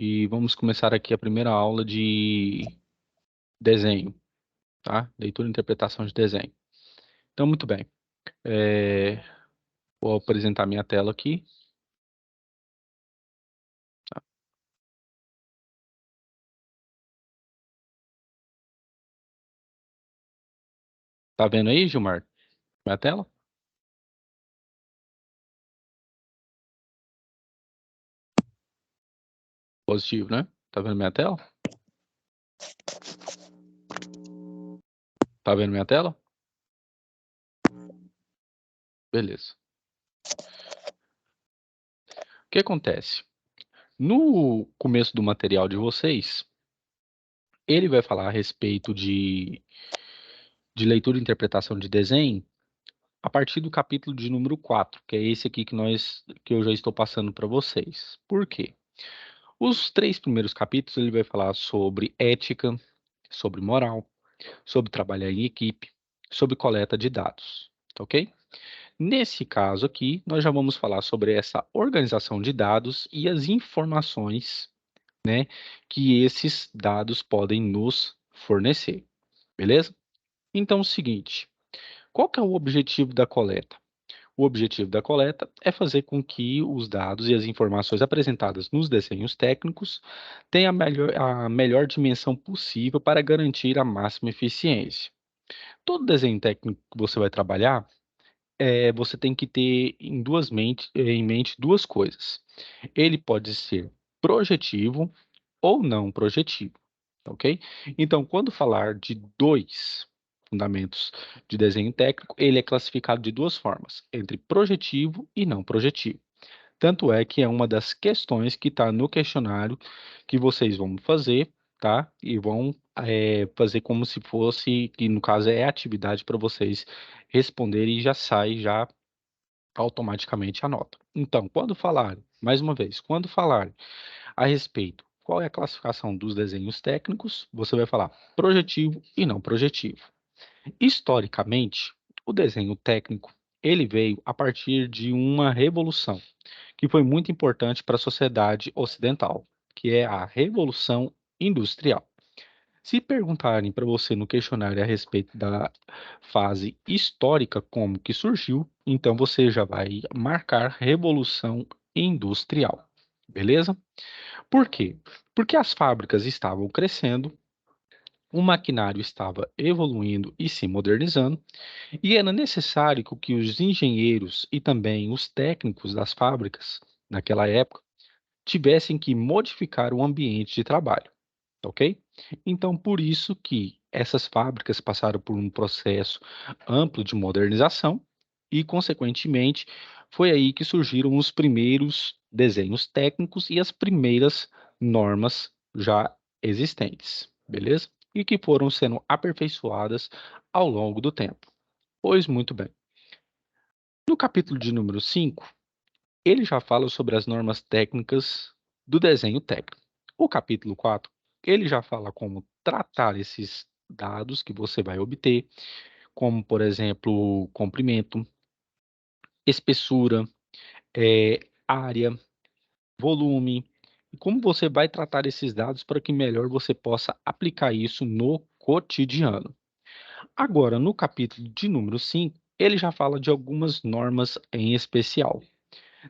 e vamos começar aqui a primeira aula de desenho, tá? Leitura e interpretação de desenho. Então, muito bem. Vou apresentar minha tela aqui. Tá vendo aí, Gilmar? Minha tela? Positivo, né? Tá vendo minha tela? Tá vendo minha tela? Beleza. O que acontece? No começo do material de vocês, ele vai falar a respeito de leitura e interpretação de desenho a partir do capítulo de número 4, que é esse aqui que eu já estou passando para vocês. Por quê? Os 3 primeiros capítulos ele vai falar sobre ética, sobre moral, sobre trabalhar em equipe, sobre coleta de dados, tá ok? Nesse caso aqui, nós já vamos falar sobre essa organização de dados e as informações, né, que esses dados podem nos fornecer, beleza? Então, é o seguinte, qual que é o objetivo da coleta? O objetivo da coleta é fazer com que os dados e as informações apresentadas nos desenhos técnicos tenham a melhor dimensão possível para garantir a máxima eficiência. Todo desenho técnico que você vai trabalhar, você tem que ter em mente duas coisas. Ele pode ser projetivo ou não projetivo, ok? Então, quando falar de dois fundamentos de desenho técnico, ele é classificado de duas formas, entre projetivo e não projetivo. Tanto é que é uma das questões que está no questionário que vocês vão fazer, tá? E vão fazer como se fosse, que no caso é atividade para vocês responderem e já sai já automaticamente a nota. Então, quando falar, mais uma vez, quando falar a respeito qual é a classificação dos desenhos técnicos, você vai falar projetivo e não projetivo. Historicamente, o desenho técnico ele veio a partir de uma revolução que foi muito importante para a sociedade ocidental, que é a Revolução Industrial. Se perguntarem para você no questionário a respeito da fase histórica, como que surgiu, então você já vai marcar Revolução Industrial, beleza? Por quê? Porque as fábricas estavam crescendo, o maquinário estava evoluindo e se modernizando, e era necessário que os engenheiros e também os técnicos das fábricas, naquela época, tivessem que modificar o ambiente de trabalho, ok? Então, por isso que essas fábricas passaram por um processo amplo de modernização e, consequentemente, foi aí que surgiram os primeiros desenhos técnicos e as primeiras normas já existentes, beleza? E que foram sendo aperfeiçoadas ao longo do tempo. Pois muito bem. No capítulo de número 5, ele já fala sobre as normas técnicas do desenho técnico. O capítulo 4, ele já fala como tratar esses dados que você vai obter, como, por exemplo, comprimento, espessura, área, volume, e como você vai tratar esses dados para que melhor você possa aplicar isso no cotidiano. Agora, no capítulo de número 5, ele já fala de algumas normas em especial.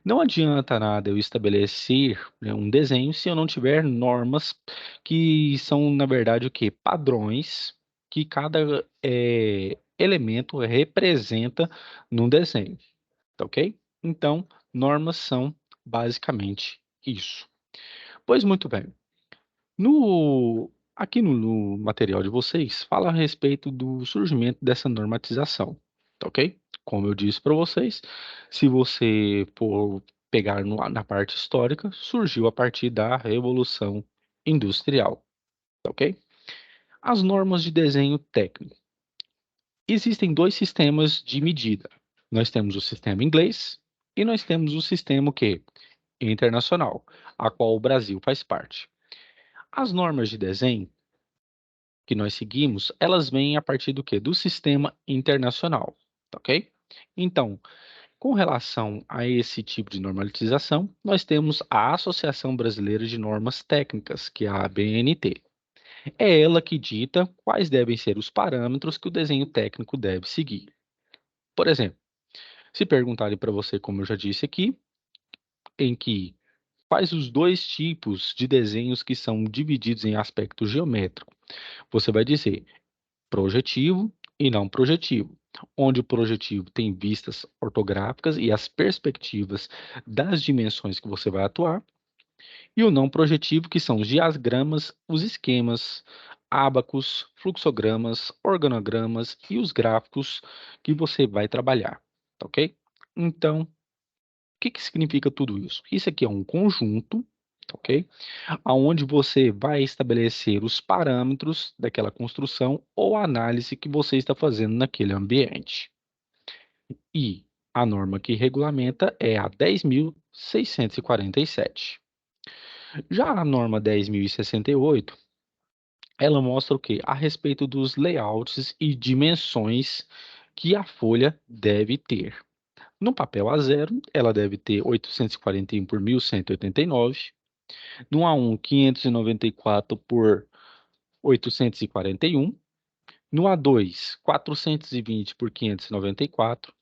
Não adianta nada eu estabelecer, né, um desenho se eu não tiver normas que são, na verdade, o quê? Padrões que cada elemento representa num desenho, tá ok? Então, normas são basicamente isso. Pois muito bem. Aqui no material de vocês, fala a respeito do surgimento dessa normatização, tá ok? Como eu disse para vocês, se você for pegar na parte histórica, surgiu a partir da Revolução Industrial, tá ok? As normas de desenho técnico. Existem dois sistemas de medida. Nós temos o sistema inglês e nós temos o sistema o quê? Internacional, a qual o Brasil faz parte. As normas de desenho que nós seguimos, elas vêm a partir do quê? Do sistema internacional, tá ok? Então, Com relação a esse tipo de normatização, nós temos a Associação Brasileira de Normas Técnicas, que é a ABNT. É ela que dita quais devem ser os parâmetros que o desenho técnico deve seguir. Por exemplo, se perguntarem para você, como eu já disse aqui, em que quais os dois tipos de desenhos que são divididos em aspecto geométrico, você vai dizer projetivo e não projetivo, onde o projetivo tem vistas ortográficas e as perspectivas das dimensões que você vai atuar, e o não projetivo, que são os diagramas, os esquemas, ábacos, fluxogramas, organogramas e os gráficos que você vai trabalhar, tá ok? Então, o que que significa tudo isso? Isso aqui é um conjunto, tá ok? Aonde você vai estabelecer os parâmetros daquela construção ou análise que você está fazendo naquele ambiente. E a norma que regulamenta é a 10.647. Já a norma 10.068, ela mostra o quê? A respeito dos layouts e dimensões que a folha deve ter. No papel A0, ela deve ter 841 por 1189. No A1, 594 por 841. No A2, 420 por 594.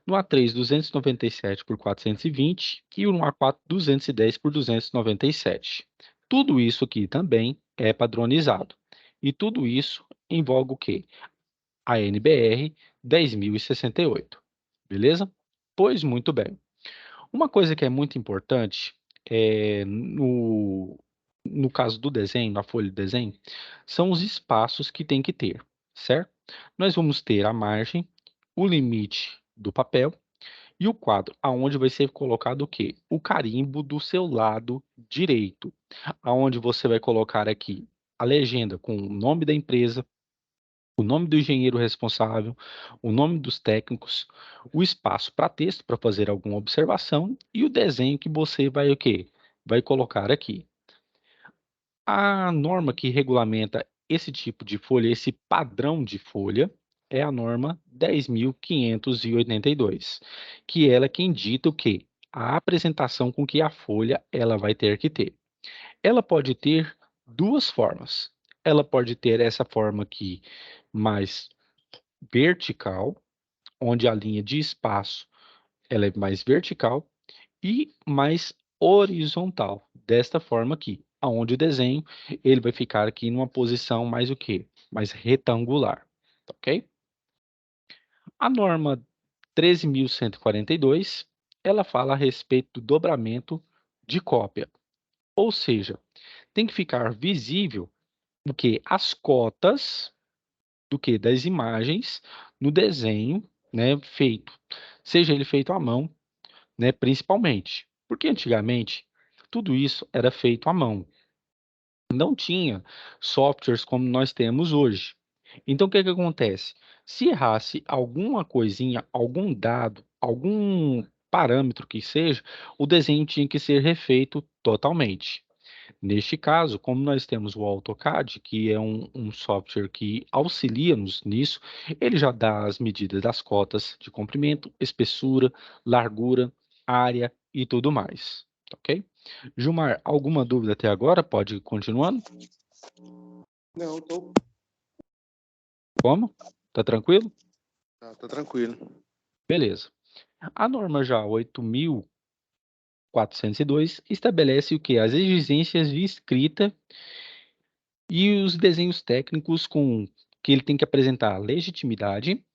No A3, 297 por 420. E no A4, 210 por 297. Tudo isso aqui também é padronizado. E tudo isso envolve o quê? A NBR 10.068. Beleza? Pois muito bem. Uma coisa que é muito importante no caso do desenho, na folha de desenho, são os espaços que tem que ter, certo? Nós vamos ter a margem, o limite do papel e o quadro, aonde vai ser colocado o quê? O carimbo do seu lado direito, aonde você vai colocar aqui a legenda com o nome da empresa, o nome do engenheiro responsável, o nome dos técnicos, o espaço para texto para fazer alguma observação e o desenho que você vai o quê? Vai colocar aqui. A norma que regulamenta esse tipo de folha, esse padrão de folha, é a norma 10.582, que ela é quem dita o quê? A apresentação com que a folha ela vai ter que ter. Ela pode ter duas formas. Ela pode ter essa forma aqui mais vertical, onde a linha de espaço ela é mais vertical e mais horizontal, desta forma aqui, aonde o desenho ele vai ficar aqui numa posição mais o quê? Mais retangular, tá ok? A norma 13.142, ela fala a respeito do dobramento de cópia, ou seja, tem que ficar visível o que as cotas do que das imagens no desenho, né, feito, seja ele feito à mão, né, principalmente, porque antigamente tudo isso era feito à mão, não tinha softwares como nós temos hoje. Então o que que acontece? Se errasse alguma coisinha, algum dado, algum parâmetro que seja, o desenho tinha que ser refeito totalmente. Neste caso, como nós temos o AutoCAD, que é um software que auxilia-nos nisso, ele já dá as medidas das cotas de comprimento, espessura, largura, área e tudo mais, tá ok? Gilmar, alguma dúvida até agora? Pode ir continuando? Não, tô. Como? Tá tranquilo? Tá tranquilo. Beleza. A norma já 8.402 estabelece o que? As exigências de escrita e os desenhos técnicos com que ele tem que apresentar legitimidade,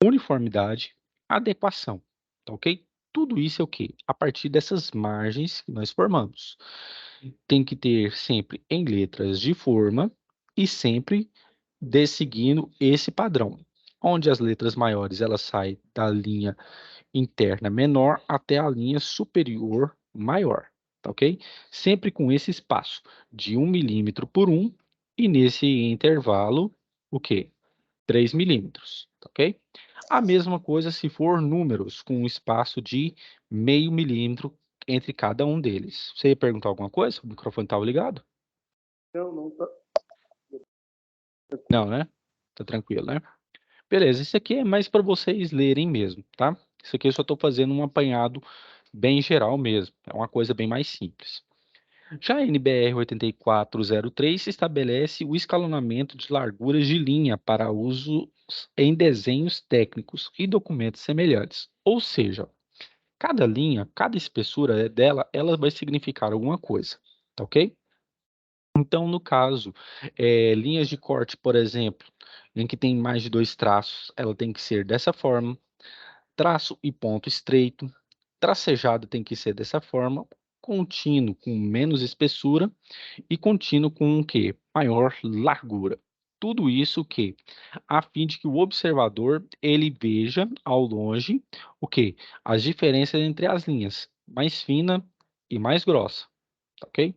uniformidade, adequação, tá ok? Tudo isso é o quê? A partir dessas margens que nós formamos. Tem que ter sempre em letras de forma e sempre seguindo esse padrão, onde as letras maiores elas saem da linha interna menor até a linha superior maior, tá ok? Sempre com esse espaço de 1 milímetro por 1 e nesse intervalo, o quê? 3 milímetros, tá ok? A mesma coisa se for números com um espaço de 0,5 milímetro entre cada um deles. Você ia perguntar alguma coisa? O microfone estava ligado? Não, não tá. Não, né? Tá tranquilo, né? Beleza, isso aqui é mais para vocês lerem mesmo, tá? Isso aqui eu só estou fazendo um apanhado bem geral mesmo, é uma coisa bem mais simples. Já a NBR 8403 estabelece o escalonamento de larguras de linha para uso em desenhos técnicos e documentos semelhantes. Ou seja, cada linha, cada espessura dela, ela vai significar alguma coisa, tá ok? Então, no caso, linhas de corte, por exemplo, em que tem mais de dois traços, ela tem que ser dessa forma. Traço e ponto estreito. Tracejado tem que ser dessa forma. Contínuo com menos espessura e contínuo com o quê? Maior largura. Tudo isso o quê? A fim de que o observador ele veja ao longe o quê? As diferenças entre as linhas, mais fina e mais grossa, tá ok?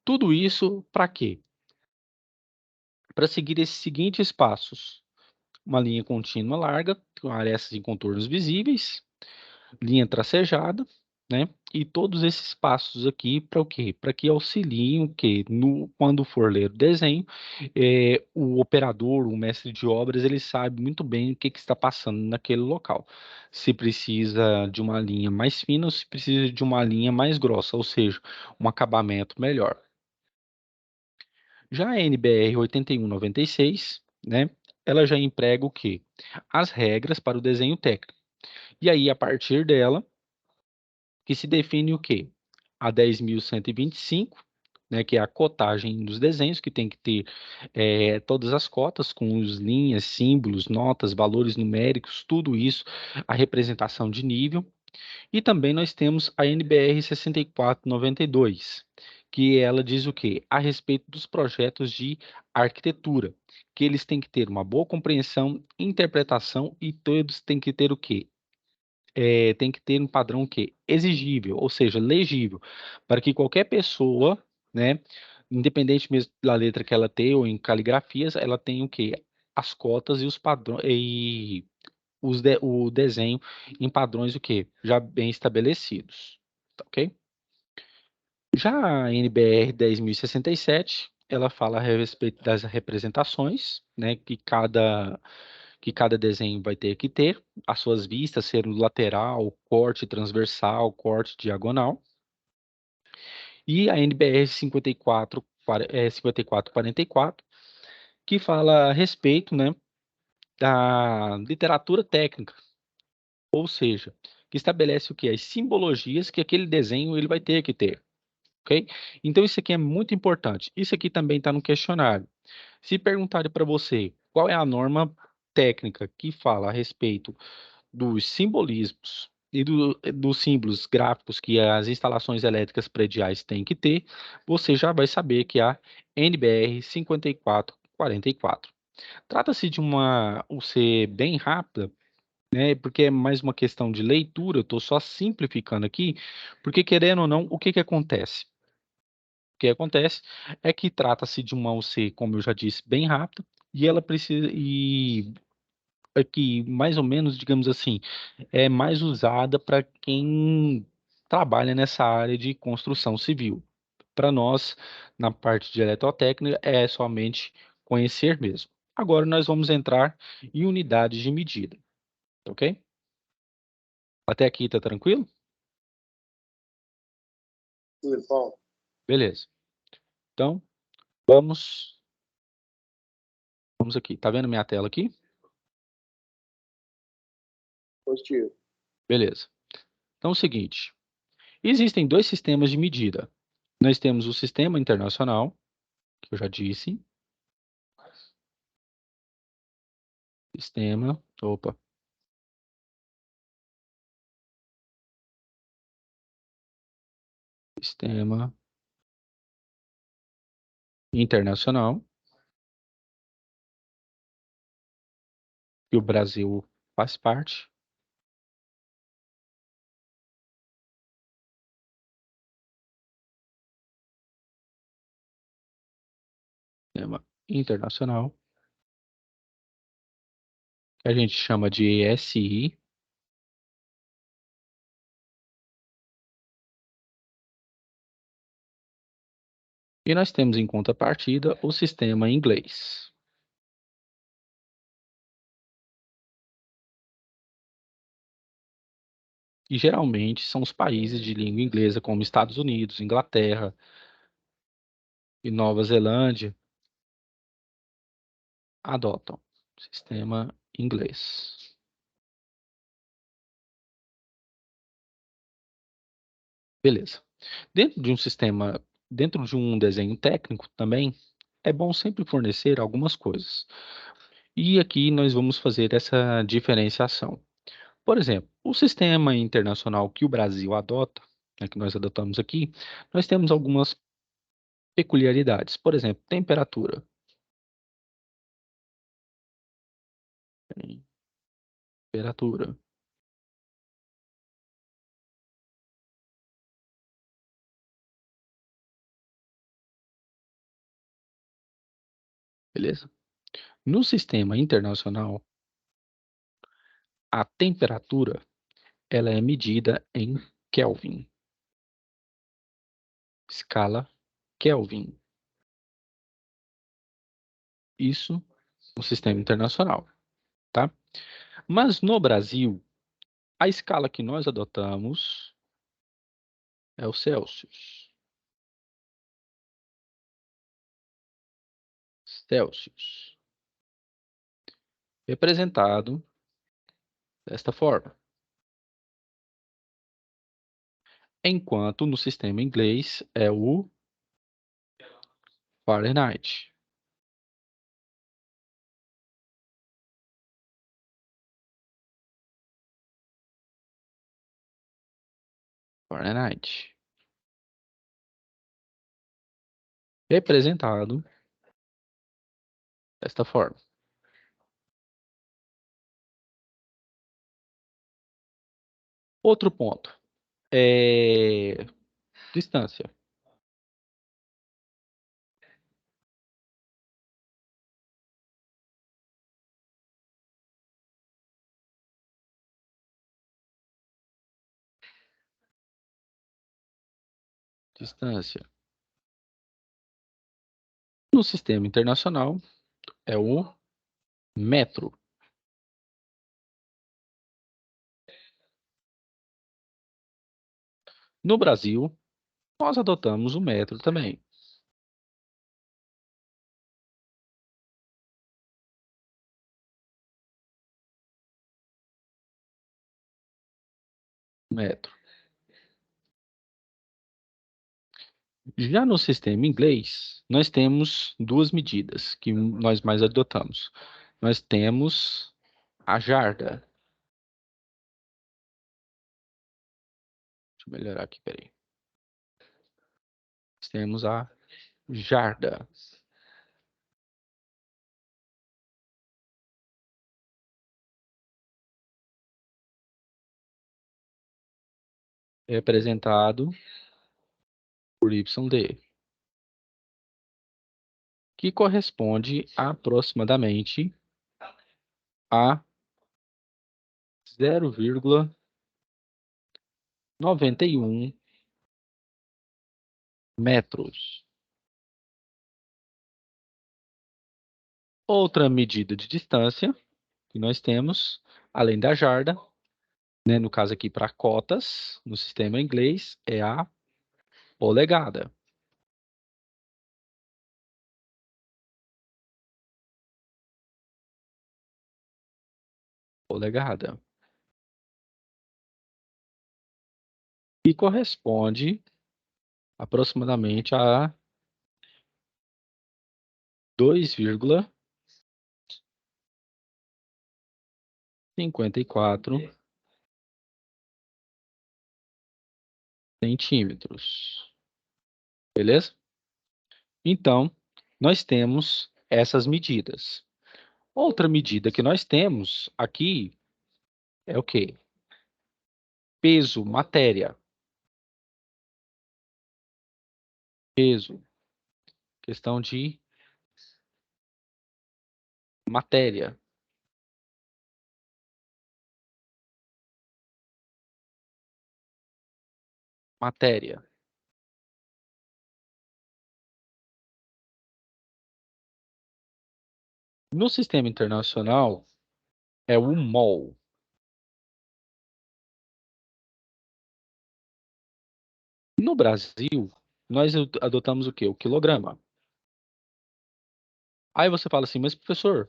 Tudo isso para quê? Para seguir esses seguintes passos: uma linha contínua larga, com arestas e contornos visíveis, linha tracejada, né? E todos esses passos aqui para o quê? Para que auxiliem o quê? Quando for ler o desenho, o operador, o mestre de obras, ele sabe muito bem o que, que está passando naquele local. Se precisa de uma linha mais fina ou se precisa de uma linha mais grossa, ou seja, um acabamento melhor. Já a NBR 8196, né? Ela já emprega o quê? As regras para o desenho técnico. E aí, a partir dela, que se define o quê? A 10.125, né, que é a cotagem dos desenhos, que tem que ter todas as cotas com os linhas, símbolos, notas, valores numéricos, tudo isso, a representação de nível. E também nós temos a NBR 6492, que ela diz o quê? A respeito dos projetos de arquitetura, que eles têm que ter uma boa compreensão, interpretação e todos têm que ter o quê? Tem que ter um padrão que exigível, ou seja, legível, para que qualquer pessoa, né, independente mesmo da letra que ela tenha ou em caligrafias, ela tenha o quê? As cotas e os padrões e o desenho em padrões o quê? Já bem estabelecidos, tá ok? Já a NBR 10.067, ela fala a respeito das representações, né, que cada desenho vai ter que ter, as suas vistas sendo lateral, corte transversal, corte diagonal. E a NBR 5444, que fala a respeito, né, da literatura técnica, ou seja, que estabelece o que? As simbologias que aquele desenho ele vai ter que ter, ok? Então isso aqui é muito importante. Isso aqui também está no questionário. Se perguntarem para você qual é a norma técnica que fala a respeito dos simbolismos e dos símbolos gráficos que as instalações elétricas prediais têm que ter, você já vai saber que é a NBR 5444. Trata-se de uma UC bem rápida, né? Porque é mais uma questão de leitura, eu estou só simplificando aqui, porque querendo ou não, o que que acontece? O que acontece é que trata-se de uma UC, como eu já disse, bem rápida, e ela precisa que mais ou menos, digamos assim, é mais usada para quem trabalha nessa área de construção civil. Para nós, na parte de eletrotécnica, é somente conhecer mesmo. Agora nós vamos entrar em unidades de medida, ok? Até aqui tá tranquilo? Tudo, Paulo. Beleza. Então, vamos aqui. Tá vendo minha tela aqui? Positivo. Beleza. Então, é o seguinte, existem dois sistemas de medida. Nós temos o sistema internacional, que eu já disse, opa, sistema internacional, que o Brasil faz parte, sistema internacional, que a gente chama de ESI, e nós temos em contrapartida o sistema inglês. E geralmente são os países de língua inglesa, como Estados Unidos, Inglaterra e Nova Zelândia, adotam sistema inglês. Beleza. Dentro de um sistema, dentro de um desenho técnico também, é bom sempre fornecer algumas coisas. E aqui nós vamos fazer essa diferenciação. Por exemplo, o sistema internacional que o Brasil adota, né, que nós adotamos aqui, nós temos algumas peculiaridades. Por exemplo, temperatura. Temperatura, beleza? No sistema internacional, a temperatura ela é medida em Kelvin, escala Kelvin. Isso no sistema internacional, tá? Mas no Brasil, a escala que nós adotamos é o Celsius. Celsius, representado desta forma. Enquanto no sistema inglês é o Fahrenheit. Fahrenheit. Representado desta forma. Outro ponto é distância. Distância. No sistema internacional é o metro. No Brasil, nós adotamos o metro também. Metro. Já no sistema inglês, nós temos duas medidas que nós mais adotamos. Nós temos a jarda. Deixa eu melhorar aqui, peraí. Nós temos a jarda. Representado por YD, que corresponde a aproximadamente a 0,91 metros. Outra medida de distância que nós temos, além da jarda, né, no caso aqui para cotas, no sistema inglês, é a polegada. Polegada. E corresponde aproximadamente a 2,54 centímetros. Beleza? Então, nós temos essas medidas. Outra medida que nós temos aqui é o quê? Peso, matéria. Peso, questão de matéria. Matéria. No sistema internacional, é o mol. No Brasil, nós adotamos o quê? O quilograma. Aí você fala assim, mas professor,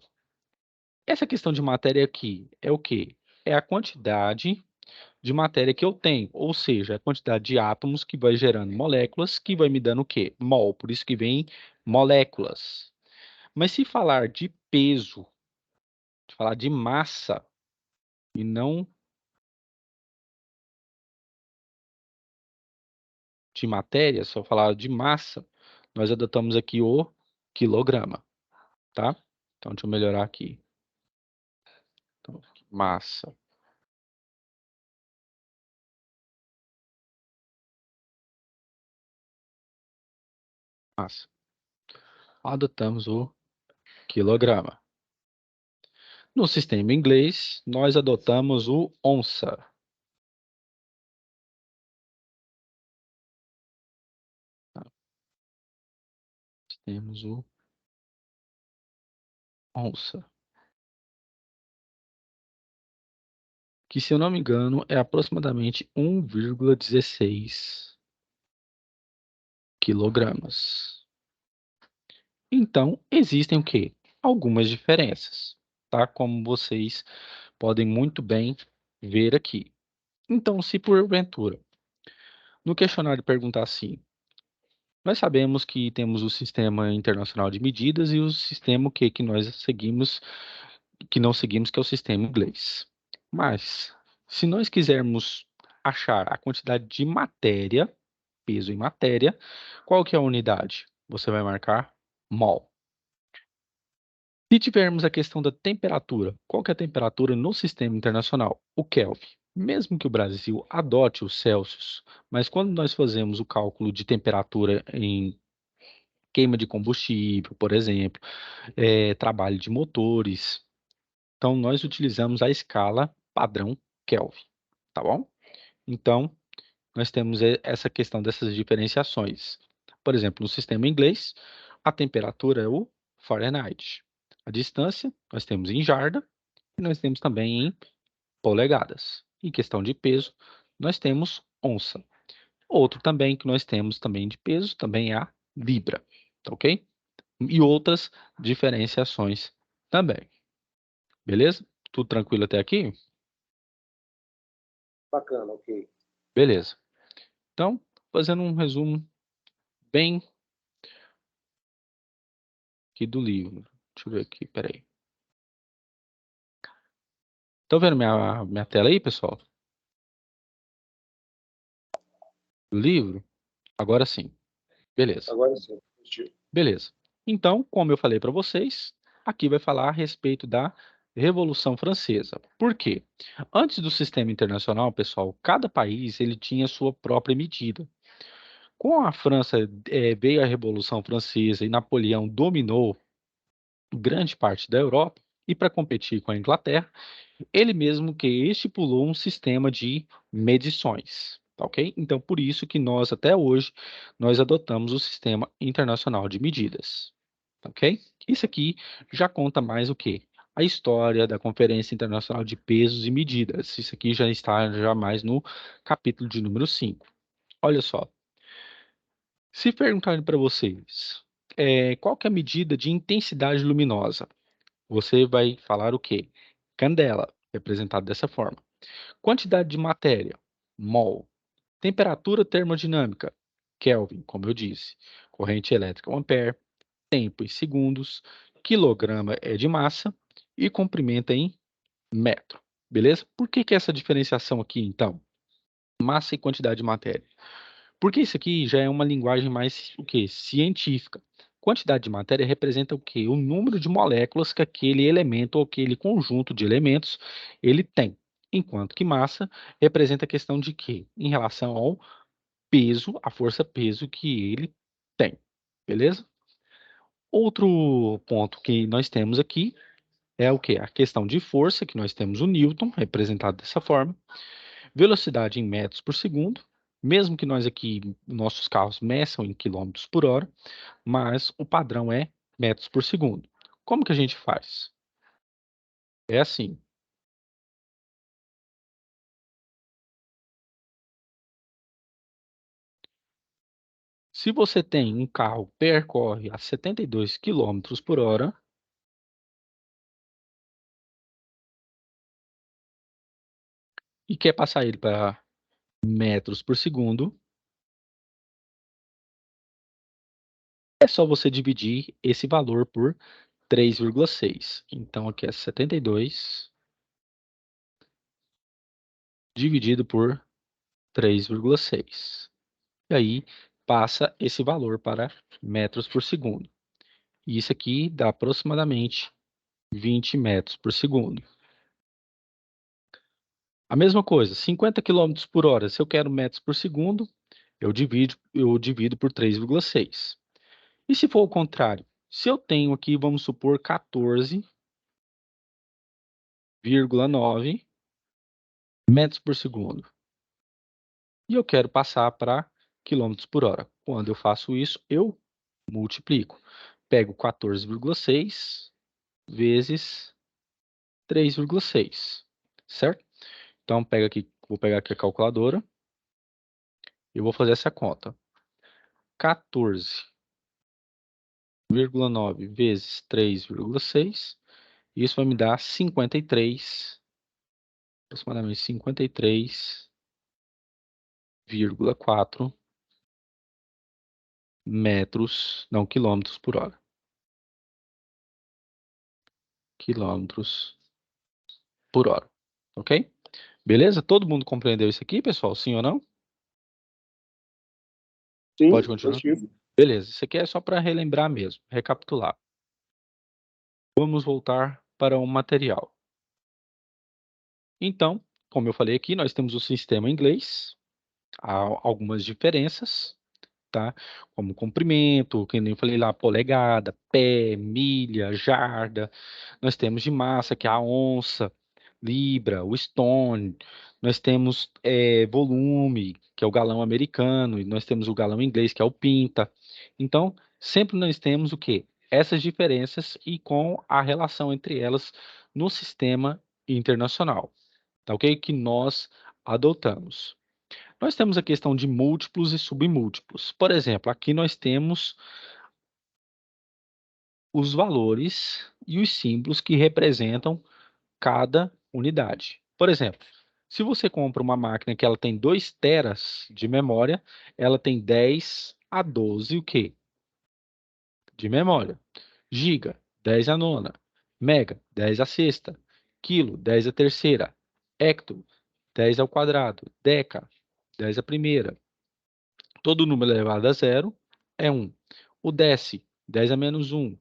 essa questão de matéria aqui é o quê? É a quantidade de matéria que eu tenho, ou seja, a quantidade de átomos que vai gerando moléculas, que vai me dando o quê? Mol, por isso que vem moléculas. Mas se falar de peso, se falar de massa, e não de matéria, se eu falar de massa, nós adotamos aqui o quilograma, tá? Então, deixa eu melhorar aqui. Então, massa. Massa. Adotamos o quilograma. No sistema inglês, nós adotamos o onça. Tá? Temos o onça, que, se eu não me engano, é aproximadamente 1,16 quilogramas. Então, existem o quê? Algumas diferenças, tá? Como vocês podem muito bem ver aqui. Então, se porventura no questionário perguntar assim, nós sabemos que temos o Sistema Internacional de Medidas e o sistema que nós seguimos, que não seguimos, que é o sistema inglês. Mas, se nós quisermos achar a quantidade de matéria, peso em matéria, qual que é a unidade? Você vai marcar mol. Se tivermos a questão da temperatura, qual que é a temperatura no sistema internacional? O Kelvin. Mesmo que o Brasil adote o Celsius, mas quando nós fazemos o cálculo de temperatura em queima de combustível, por exemplo, trabalho de motores, então nós utilizamos a escala padrão Kelvin, tá bom? Então, nós temos essa questão dessas diferenciações. Por exemplo, no sistema inglês, a temperatura é o Fahrenheit. A distância, nós temos em jarda e nós temos também em polegadas. Em questão de peso, nós temos onça. Outro também que nós temos também de peso também é a libra, tá ok? E outras diferenciações também. Beleza? Tudo tranquilo até aqui? Bacana, ok. Beleza. Então, fazendo um resumo bem aqui do livro. Deixa eu ver aqui, peraí. Estão vendo minha tela aí, pessoal? Do livro? Agora sim. Beleza. Agora sim, positivo. Beleza. Então, como eu falei para vocês, aqui vai falar a respeito da Revolução Francesa. Por quê? Antes do sistema internacional, pessoal, cada país ele tinha sua própria medida. Com a França, veio a Revolução Francesa e Napoleão dominou grande parte da Europa, e para competir com a Inglaterra, ele mesmo que estipulou um sistema de medições, tá ok? Então, por isso que nós, até hoje, nós adotamos o Sistema Internacional de Medidas, tá ok? Isso aqui já conta mais o quê? A história da Conferência Internacional de Pesos e Medidas. Isso aqui já está já mais no capítulo de número 5. Olha só, se perguntarem para vocês, qual que é a medida de intensidade luminosa? Você vai falar o quê? Candela, representado dessa forma. Quantidade de matéria, mol. Temperatura termodinâmica, Kelvin, como eu disse. Corrente elétrica, ampere. Tempo em segundos. Quilograma é de massa. E comprimento é em metro. Beleza? Por que que essa diferenciação aqui, então? Massa e quantidade de matéria. Porque isso aqui já é uma linguagem mais o quê? Científica. Quantidade de matéria representa o quê? O número de moléculas que aquele elemento ou aquele conjunto de elementos ele tem. Enquanto que massa representa a questão de quê? Em relação ao peso, a força-peso que ele tem. Beleza? Outro ponto que nós temos aqui é o quê? A questão de força, que nós temos o Newton, representado dessa forma. Velocidade em metros por segundo, mesmo que nós aqui, nossos carros meçam em quilômetros por hora, mas o padrão é metros por segundo. Como que a gente faz? É assim, Se você tem um carro que percorre a 72 km por hora, e quer passar ele para metros por segundo, é só você dividir esse valor por 3,6. Então, aqui é 72 dividido por 3,6. E aí, passa esse valor para metros por segundo. E isso aqui dá aproximadamente 20 metros por segundo. A mesma coisa, 50 km por hora. Se eu quero metros por segundo, eu divido por 3,6. E se for o contrário? Se eu tenho aqui, vamos supor, 14,9 metros por segundo. E eu quero passar para quilômetros por hora. Quando eu faço isso, eu multiplico. Pego 14,6 vezes 3,6, certo? Então, vou pegar aqui a calculadora e vou fazer essa conta. 14,9 vezes 3,6, isso vai me dar 53, aproximadamente 53,4 metros, não, quilômetros por hora. Quilômetros por hora, ok? Beleza? Todo mundo compreendeu isso aqui, pessoal? Sim ou não? Sim, Pode continuar? positivo. Beleza, isso aqui é só para relembrar mesmo, recapitular. Vamos voltar para o material. Então, como eu falei aqui, nós temos o sistema inglês, há algumas diferenças, tá? Como comprimento, que nem eu falei lá, polegada, pé, milha, jarda. Nós temos de massa, que é a onça, libra, o stone. Nós temos volume, que é o galão americano, e nós temos o galão inglês, que é o pinta. Então, sempre nós temos o quê? Essas diferenças e com a relação entre elas no sistema internacional, tá ok? Que nós adotamos. Nós temos a questão de múltiplos e submúltiplos. Por exemplo, aqui nós temos os valores e os símbolos que representam cada unidade. Por exemplo, se você compra uma máquina que ela tem 2 teras de memória, ela tem 10 a 12 o quê? De memória. Giga, 10 a nona. Mega, 10 a sexta. Quilo, 10 a terceira. Hecto, 10 ao quadrado. Deca, 10 a primeira. Todo número elevado a zero é 1. O déci, 10 a menos 1.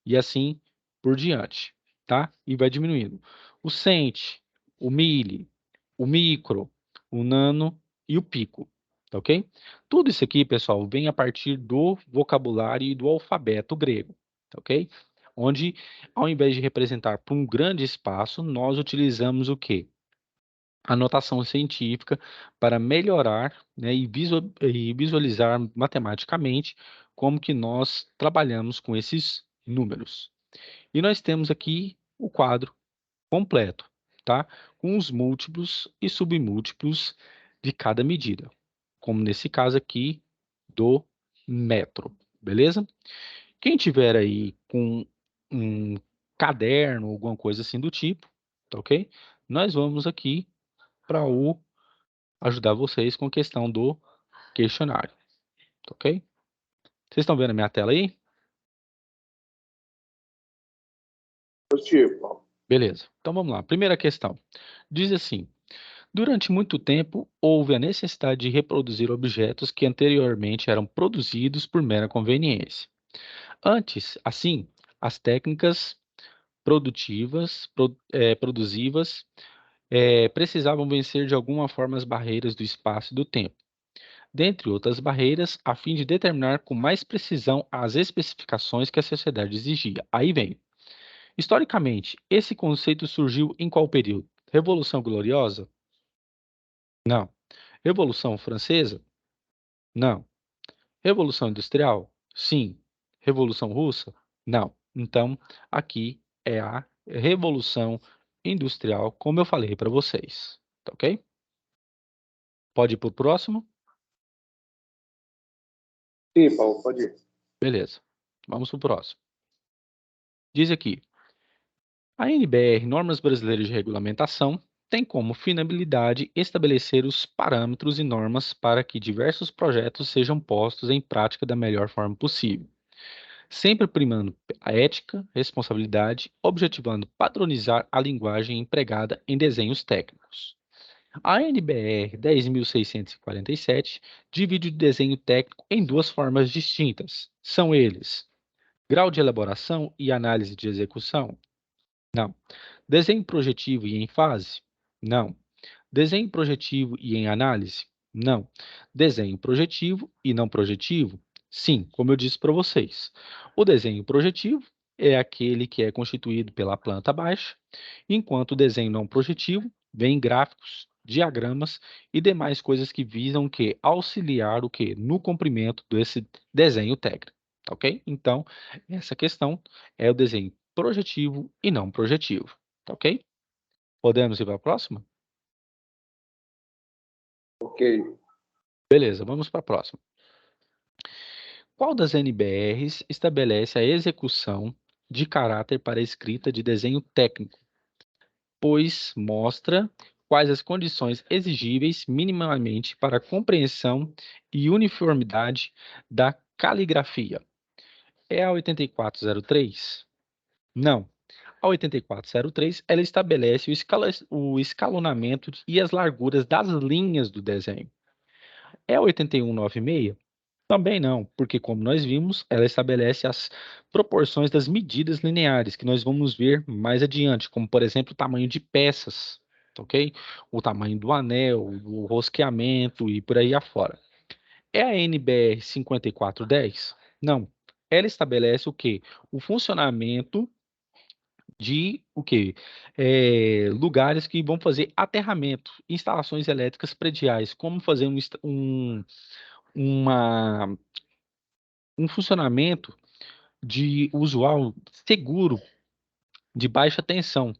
E assim por diante, tá? E vai diminuindo. O cent, o milli, o micro, o nano e o pico, tá ok? Tudo isso aqui, pessoal, vem a partir do vocabulário e do alfabeto grego, tá ok? Onde, ao invés de representar por um grande espaço, nós utilizamos o quê? A notação científica para melhorar, né, e visualizar matematicamente como que nós trabalhamos com esses números. E nós temos aqui o quadro completo, tá? Com os múltiplos e submúltiplos de cada medida, como nesse caso aqui do metro, beleza? Quem tiver aí com um caderno, alguma coisa assim do tipo, tá ok? Nós vamos aqui para ajudar vocês com a questão do questionário, tá ok? Vocês estão vendo a minha tela aí? Positivo, Paulo. Beleza. Então vamos lá. Primeira questão. Diz assim: durante muito tempo, houve a necessidade de reproduzir objetos que anteriormente eram produzidos por mera conveniência. Antes, assim, as técnicas produzivas precisavam vencer de alguma forma as barreiras do espaço e do tempo, dentre outras barreiras, a fim de determinar com mais precisão as especificações que a sociedade exigia. Aí vem. Historicamente, esse conceito surgiu em qual período? Revolução Gloriosa? Não. Revolução Francesa? Não. Revolução Industrial? Sim. Revolução Russa? Não. Então, aqui é a Revolução Industrial, como eu falei para vocês. Tá ok? Pode ir para o próximo? Sim, Paulo, pode ir. Beleza. Vamos pro próximo. Diz aqui: a NBR, Normas Brasileiras de Regulamentação, tem como finalidade estabelecer os parâmetros e normas para que diversos projetos sejam postos em prática da melhor forma possível, sempre primando a ética, responsabilidade, objetivando padronizar a linguagem empregada em desenhos técnicos. A NBR 10.647 divide o desenho técnico em duas formas distintas. São eles: grau de elaboração e análise de execução? Não. Desenho projetivo e em fase? Não. Desenho projetivo e em análise? Não. Desenho projetivo e não projetivo? Sim, como eu disse para vocês. O desenho projetivo é aquele que é constituído pela planta baixa, enquanto o desenho não projetivo vem em gráficos, diagramas e demais coisas que visam o quê? Auxiliar o quê? No cumprimento desse desenho técnico, tá ok? Então, essa questão é o desenho projetivo e não projetivo, tá ok? Podemos ir para a próxima? Ok. Beleza, vamos para a próxima. Qual das NBRs estabelece a execução de caráter para a escrita de desenho técnico, pois mostra quais as condições exigíveis minimamente para a compreensão e uniformidade da caligrafia? É a 8403? Não. A 8403, ela estabelece o escalonamento e as larguras das linhas do desenho. É a 8196? Também não, porque como nós vimos, ela estabelece as proporções das medidas lineares, que nós vamos ver mais adiante, como por exemplo o tamanho de peças, tá ok? O tamanho do anel, o rosqueamento e por aí afora. É a NBR 5410? Não. Ela estabelece o quê? O funcionamento de o quê? Lugares que vão fazer aterramento, instalações elétricas prediais, como fazer uma um funcionamento de usual seguro de baixa tensão,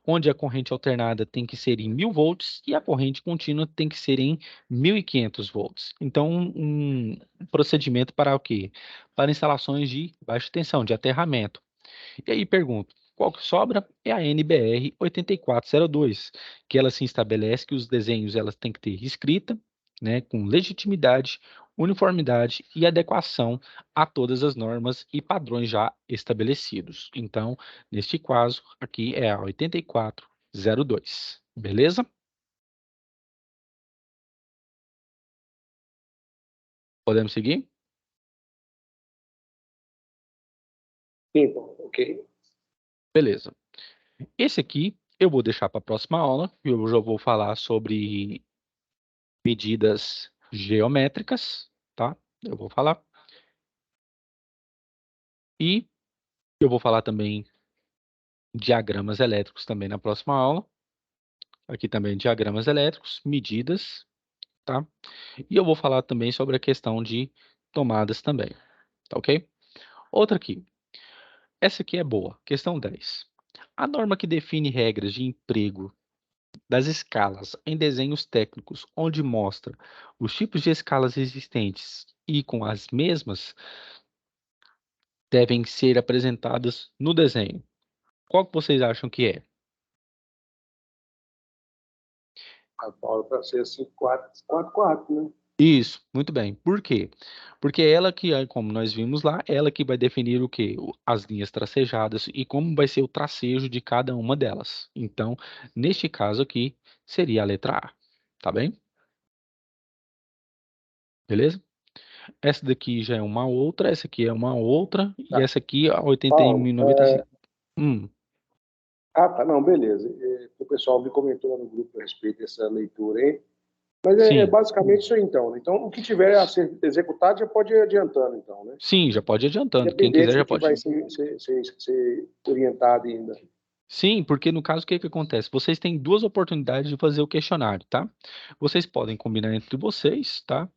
onde a corrente alternada tem que ser em 1000 volts e a corrente contínua tem que ser em 1500 volts. Então, um procedimento para o quê? Para instalações de baixa tensão, de aterramento. E aí pergunto, qual que sobra? É a NBR 8402, que ela se estabelece que os desenhos elas têm que ter escrita, né, com legitimidade, uniformidade e adequação a todas as normas e padrões já estabelecidos. Então, neste caso, aqui é a 8402. Beleza? Podemos seguir? Sim, Paulo, ok. Beleza. Esse aqui eu vou deixar para a próxima aula, e eu já vou falar sobre medidas geométricas, tá? Eu vou falar. E eu vou falar também diagramas elétricos também na próxima aula. Aqui também diagramas elétricos, medidas, tá? E eu vou falar também sobre a questão de tomadas também, tá ok? Outra aqui. Essa aqui é boa. Questão 10. A norma que define regras de emprego das escalas em desenhos técnicos, onde mostra os tipos de escalas existentes e com as mesmas devem ser apresentadas no desenho. Qual que vocês acham que é? A Paulo para ser assim, 4, né? Isso, muito bem. Por quê? Porque é ela que, como nós vimos lá, ela que vai definir o quê? As linhas tracejadas e como vai ser o tracejo de cada uma delas. Então, neste caso aqui, seria a letra A, tá bem? Beleza? Essa daqui já é uma outra, essa aqui é uma outra, e Tá. essa aqui, a Paulo, 80.095. Hum, tá, não, beleza. O pessoal me comentou lá no grupo a respeito dessa leitura, hein? Mas é sim, basicamente isso aí, então, né? Então, o que tiver a ser executado já pode ir adiantando, então, né? sim, já pode ir adiantando. Quem quiser Independente já do que pode. vai ser orientado ainda. Sim, porque no caso, o que que acontece? Vocês têm duas oportunidades de fazer o questionário, tá? Vocês podem combinar entre vocês, tá?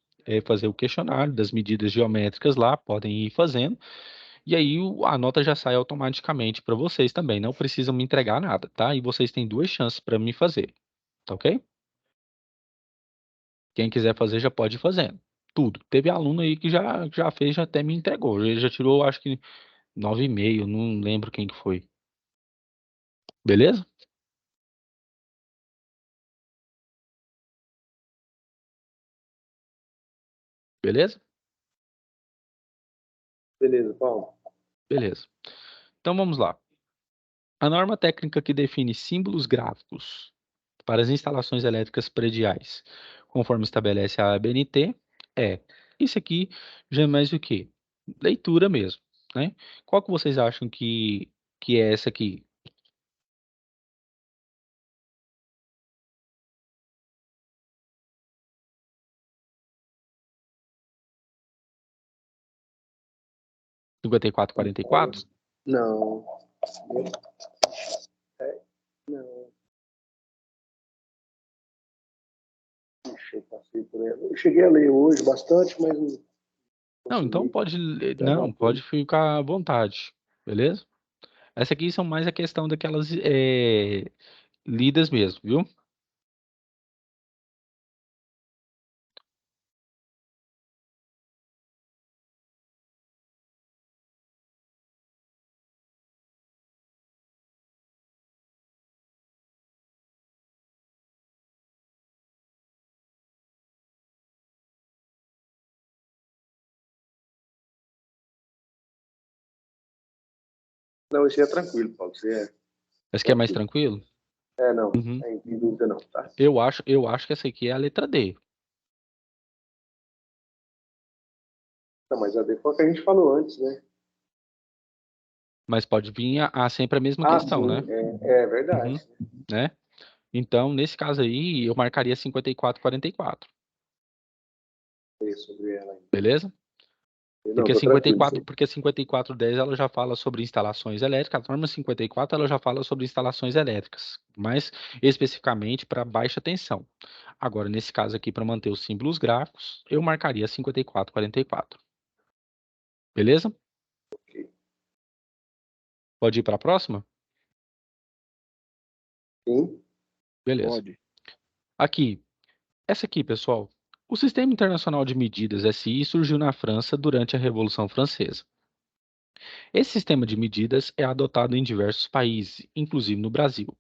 Fazer o questionário das medidas geométricas lá, podem ir fazendo, e aí a nota já sai automaticamente para vocês também, não precisam me entregar nada, tá? E vocês têm duas chances para me fazer, tá ok? Quem quiser fazer já pode ir fazendo. tudo. Teve aluno aí que já fez, já até me entregou. Ele já tirou, acho que 9,5, não lembro quem que foi. Beleza? Beleza? Beleza, Paulo. Beleza. Então vamos lá. A norma técnica que define símbolos gráficos para as instalações elétricas prediais, conforme estabelece a ABNT, é isso aqui já é mais o que? Leitura mesmo, né? Qual que vocês acham que é essa aqui? Cinquenta e quatro, quarenta e quatro? Não. Não. Puxa, eu passei por ela. Eu cheguei a ler hoje bastante, mas não Não, então consegui pode, pegar não, tudo. pode ficar à vontade, beleza? Essa aqui são mais a questão daquelas lidas mesmo, viu? Não, esse é tranquilo, Paulo. Esse é Essa aqui é mais tranquilo. tranquilo? É, não. Uhum. É, não tem dúvida não, tá? Eu acho que essa aqui é a letra D. Não, mas a D foi o que a gente falou antes, né? Mas pode vir sempre a mesma Ah, questão, sim, né? é Uhum. verdade. Né? Então, nesse caso aí, eu marcaria 54, 44. É sobre ela ainda. Beleza? Não, Porque tô tranquilo, 54, sim. porque 5410 ela já fala sobre instalações elétricas, a norma 54 ela já fala sobre instalações elétricas, mais especificamente para baixa tensão. Agora, nesse caso aqui, para manter os símbolos gráficos, eu marcaria 54, 44. Beleza? Ok. Pode ir para a próxima? Sim, Beleza. Pode. Aqui, essa aqui, pessoal. O Sistema Internacional de Medidas SI surgiu na França durante a Revolução Francesa. Esse sistema de medidas é adotado em diversos países, inclusive no Brasil.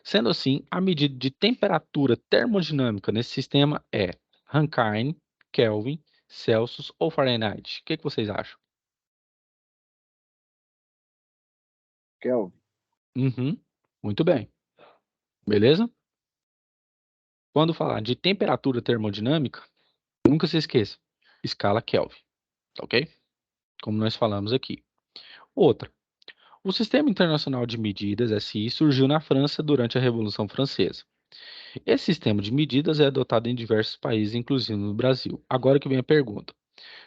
Sendo assim, a medida de temperatura termodinâmica nesse sistema é Rankine, Kelvin, Celsius ou Fahrenheit. O que vocês acham? Kelvin. Uhum, muito bem. Beleza? Quando falar de temperatura termodinâmica, nunca se esqueça, escala Kelvin, tá ok? Como nós falamos aqui. Outra. O Sistema Internacional de Medidas, SI, surgiu na França durante a Revolução Francesa. Esse sistema de medidas é adotado em diversos países, inclusive no Brasil. Agora que vem a pergunta.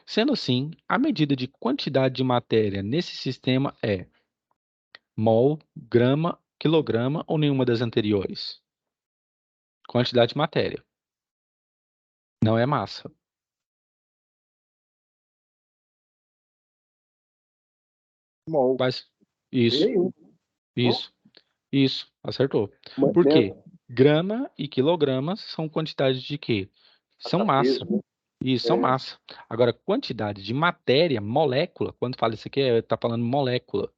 Sendo assim, a medida de quantidade de matéria nesse sistema é mol, grama, quilograma ou nenhuma das anteriores? Quantidade de matéria, não é massa. Mol. Mas isso, nenhum. isso, isso, acertou. Mas, Por né, quê? Grama e quilogramas são quantidades de quê? São a massa. peso, né? Isso, são É, massa. Agora, quantidade de matéria, molécula, quando fala isso aqui, está falando molécula,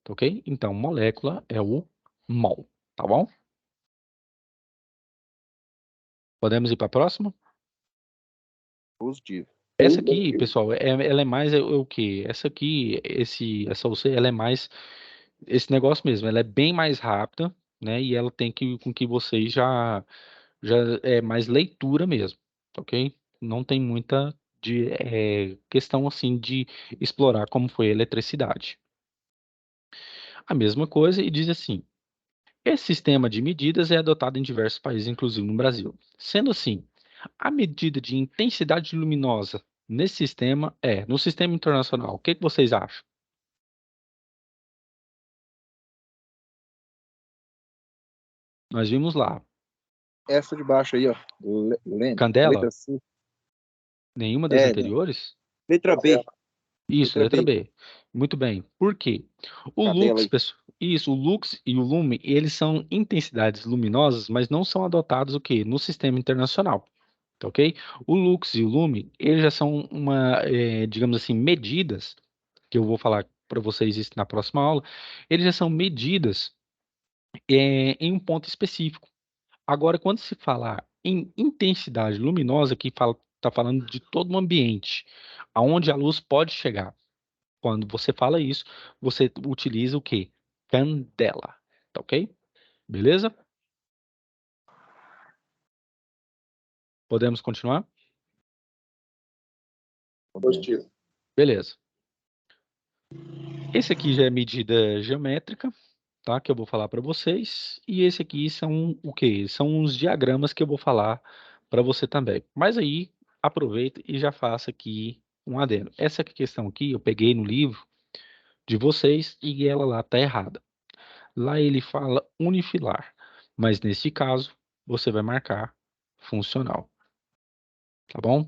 tá ok? Então, molécula é o mol, tá bom? Podemos ir para a próxima? Positivo. Essa bem aqui, tranquilo. pessoal, ela é mais o quê? Essa aqui, essa UC, ela é mais esse negócio mesmo. Ela é bem mais rápida, né? E ela tem que com que vocês já é mais leitura mesmo, tá ok? Não tem muita questão assim de explorar como foi a eletricidade. A mesma coisa e diz assim: esse sistema de medidas é adotado em diversos países, inclusive no Brasil. Sendo assim, a medida de intensidade luminosa nesse sistema no sistema internacional. O que vocês acham? Nós vimos lá, Essa de baixo aí, ó. Candela, Letra C. nenhuma das É, não. anteriores? Letra B. Isso, Letra letra B. B. Muito bem. Por quê? O Cadela lux, aí. isso, o lux e o lume, eles são intensidades luminosas, mas não são adotados o quê? No sistema internacional. tá ok? O lux e o lume, eles já são digamos assim, medidas, que eu vou falar para vocês isso na próxima aula, eles já são medidas em um ponto específico. Agora, quando se falar em intensidade luminosa, que está falando de todo o ambiente, aonde a luz pode chegar. Quando você fala isso, você utiliza o quê? Candela, tá ok? Beleza? Podemos continuar? Positivo. Beleza. Esse aqui já é medida geométrica, tá? Que eu vou falar para vocês. E esse aqui são o quê? São os diagramas que eu vou falar para você também. Mas aí, aproveita e já faça aqui um adendo. Essa questão aqui eu peguei no livro de vocês e ela lá tá errada. Lá ele fala unifilar, mas nesse caso você vai marcar funcional, tá bom?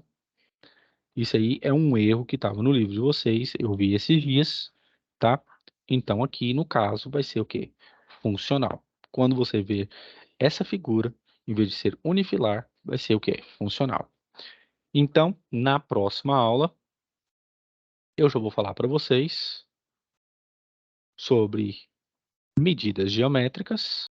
Isso aí é um erro que estava no livro de vocês, eu vi esses dias, tá? Então aqui no caso vai ser o quê? Funcional. Quando você ver essa figura, em vez de ser unifilar, vai ser o quê? Funcional. Então, na próxima aula, eu já vou falar para vocês sobre medidas geométricas